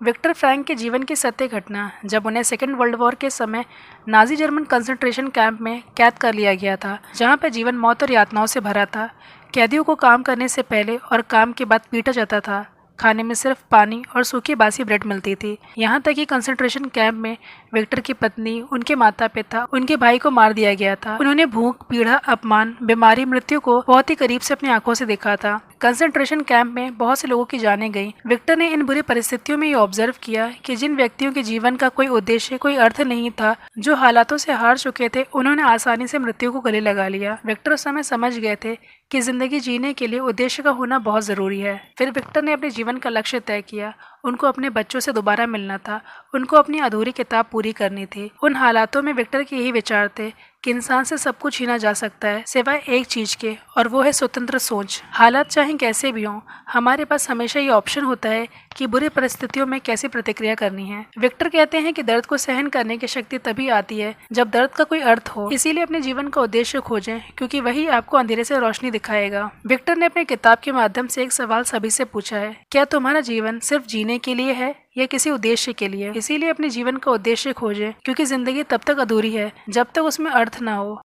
Victor Frank के जीवन की सत्य घटना, जब उन्हें सेकेंड वर्ल्ड वॉर के समय नाजी जर्मन कंसंट्रेशन कैंप में कैद कर लिया गया था, जहां पर जीवन मौत और यातनाओं से भरा था। कैदियों को काम करने से पहले और काम के बाद पीटा जाता था। खाने में सिर्फ पानी और सूखी बासी ब्रेड मिलती थी। यहाँ तक कि कंसंट्रेशन कैंप में विक्टर की पत्नी, उनके माता पिता, उनके भाई को मार दिया गया था। उन्होंने भूख, पीड़ा, अपमान, बीमारी, मृत्यु को बहुत ही करीब से अपनी आंखों से देखा था। कंसंट्रेशन कैंप में बहुत से लोगों की जानें गई। विक्टर ने इन बुरी परिस्थितियों में ये ऑब्जर्व किया कि जिन व्यक्तियों के जीवन का कोई उद्देश्य, कोई अर्थ नहीं था, जो हालातों से हार चुके थे, उन्होंने आसानी से मृत्यु को गले लगा लिया। विक्टर उस समय समझ गए थे कि जिंदगी जीने के लिए उद्देश्य का होना बहुत जरूरी है। फिर विक्टर ने अपने जीवन का लक्ष्य तय किया। उनको अपने बच्चों से दोबारा मिलना था। उनको अपनी अधूरी किताब पूरी करनी थी। उन हालातों में विक्टर के यही विचार थे कि इंसान से सब कुछ छीना जा सकता है सिवाय एक चीज के, और वो है स्वतंत्र सोच। हालात चाहे कैसे भी हों, हमारे पास हमेशा ये ऑप्शन होता है कि बुरी परिस्थितियों में कैसे प्रतिक्रिया करनी है। विक्टर कहते हैं कि दर्द को सहन करने की शक्ति तभी आती है जब दर्द का कोई अर्थ हो। इसीलिए अपने जीवन का उद्देश्य खोजें, क्योंकि वही आपको अंधेरे से रोशनी दिखाएगा। विक्टर ने अपनी किताब के माध्यम से एक सवाल सभी से पूछा है, क्या तुम्हारा जीवन सिर्फ जीने के लिए है या किसी उद्देश्य के लिए? इसीलिए अपने जीवन का उद्देश्य खोजें, क्योंकि जिंदगी तब तक अधूरी है जब तक उसमें अर्थ ना हो।